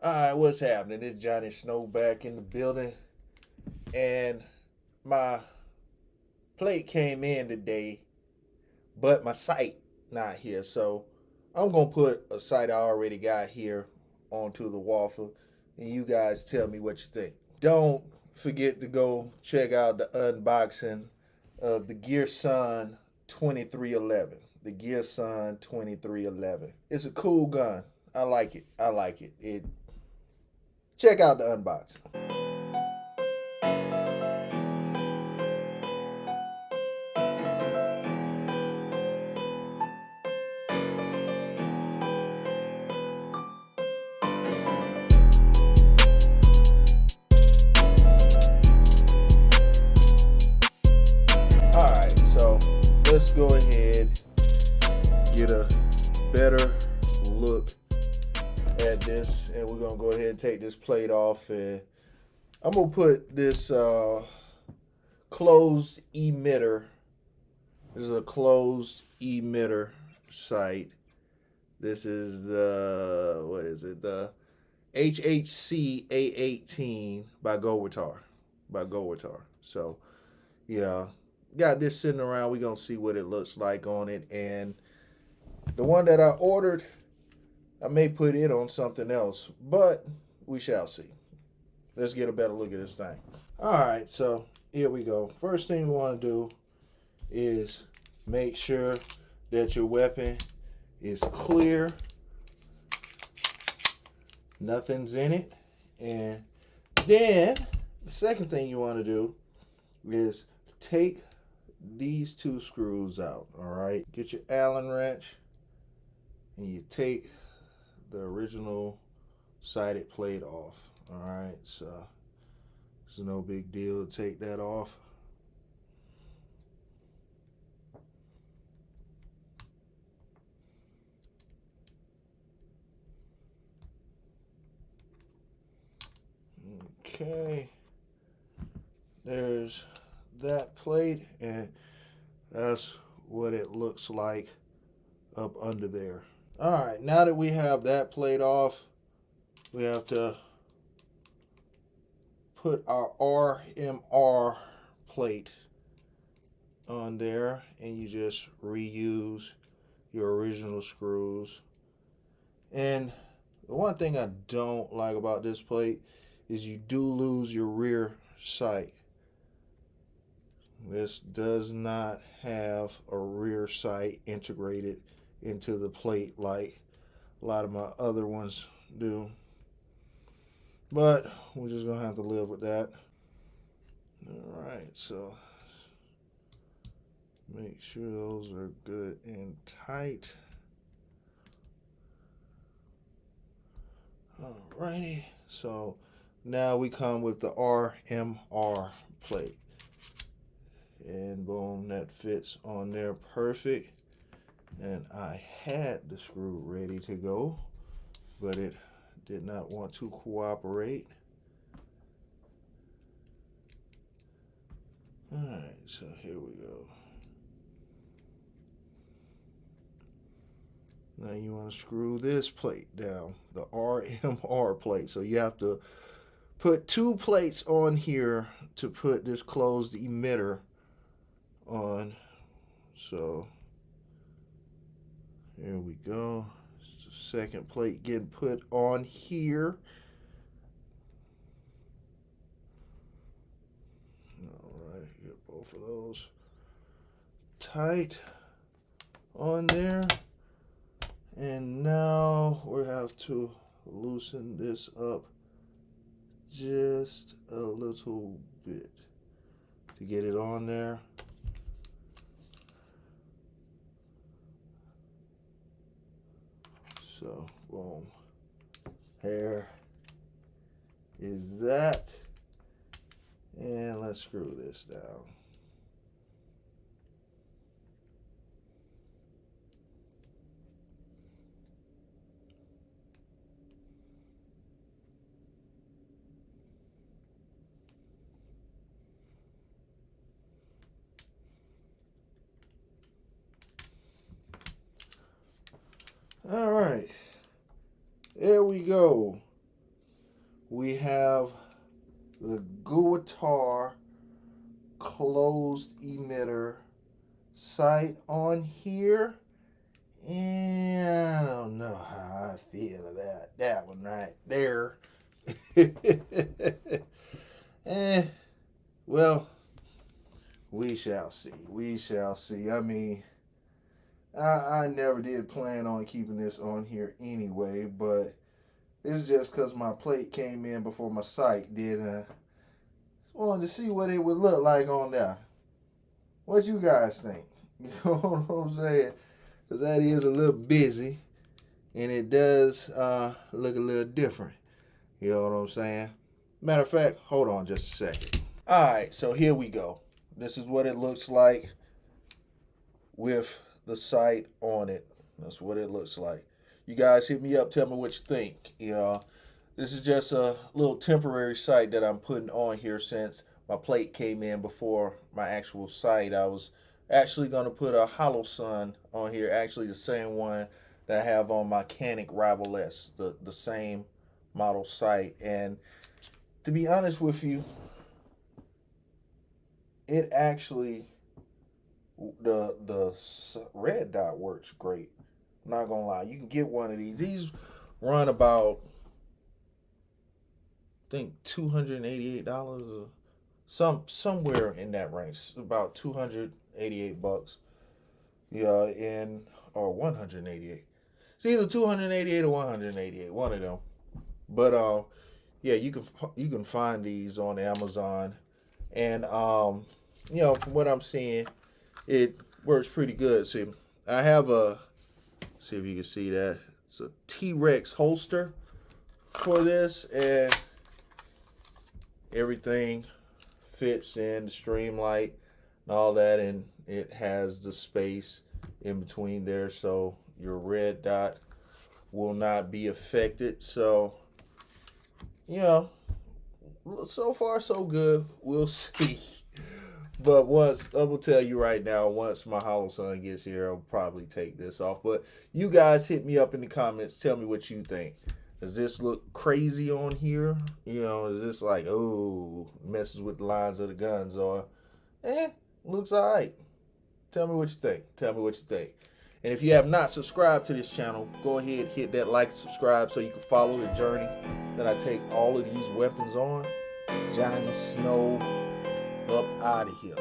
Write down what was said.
Alright, what's happening? It's Johnny Snow back in the building. And my plate came in today, but my sight not here. So I'm gonna put a sight I already got here onto the Walther, and you guys tell me what you think. Don't forget to go check out the unboxing of the Gearsun 2311. The Gearsun 2311. It's a cool gun. I like it. Check out the unboxing. Alright, so let's go ahead, get a better look at this, and we're gonna go ahead and take this plate off, and I'm gonna put this closed emitter. This is a closed emitter sight. This is the, what is it, the HHC-A18 by Gowutar. So yeah, got this sitting around. We're gonna see what it looks like on it. And the one that I ordered, I may put it on something else, but we shall see. Let's get a better look at this thing. All right, so here we go. First thing we want to do is make sure that your weapon is clear, nothing's in it. And then the second thing you want to do is take these two screws out. All right, get your Allen wrench and you take the original sided plate off. All right, so it's no big deal to take that off. Okay, there's that plate, and that's what it looks like up under there. All right, now that we have that plate off, we have to put our RMR plate on there, and you just reuse your original screws. And the one thing I don't like about this plate is you do lose your rear sight. This does not have a rear sight integrated into the plate like a lot of my other ones do. But we're just gonna have to live with that. All right, so make sure those are good and tight. Alrighty, so now we come with the RMR plate. And boom, that fits on there perfect. And I had the screw ready to go, but it did not want to cooperate. Alright, so here we go. Now you want to screw this plate down, the RMR plate. So you have to put two plates on here to put this closed emitter on. So here we go. It's the second plate getting put on here. Alright, get both of those tight on there. And now we have to loosen this up just a little bit to get it on there. So, boom. Here is that. And let's screw this down. All right, there we go. we have the Gowutar closed emitter sight on here. And I don't know how I feel about that one right there. Well, we shall see. We shall see. I mean, I never did plan on keeping this on here anyway, but it's just because my plate came in before my sight did. I wanted to see what it would look like on there. What you guys think? You know what I'm saying? Because that is a little busy, and it does look a little different. You know what I'm saying? Matter of fact, hold on just a second. All right, so here we go. This is what it looks like with the sight on it. That's what it looks like. You guys hit me up, tell me what you think. You know, this is just a little temporary sight that I'm putting on here since my plate came in before my actual sight. I was actually going to put a Hollow Sun on here, actually the same one that I have on my Canik Rival S, the same model sight. And to be honest with you, it actually, the red dot works great. I'm not gonna lie, you can get one of these. These run about, I think, $288 or somewhere in that range, about $288. Yeah, or 188. It's either 288 or 188, one of them. But yeah, you can find these on Amazon, and you know, from what I'm seeing, it works pretty good. See, I have see if you can see that. It's a T-Rex holster for this, and everything fits in the streamlight and all that, and it has the space in between there, so your red dot will not be affected. So, you know, so far so good. We'll see. But once, I will tell you right now, once my Hollow Sun gets here, I'll probably take this off. But you guys hit me up in the comments. Tell me what you think. Does this look crazy on here? You know, is this like, oh, messes with the lines of the guns? Or, looks all right. Tell me what you think. Tell me what you think. And if you have not subscribed to this channel, go ahead, hit that like and subscribe so you can follow the journey that I take all of these weapons on. Johnny Snow up out of here.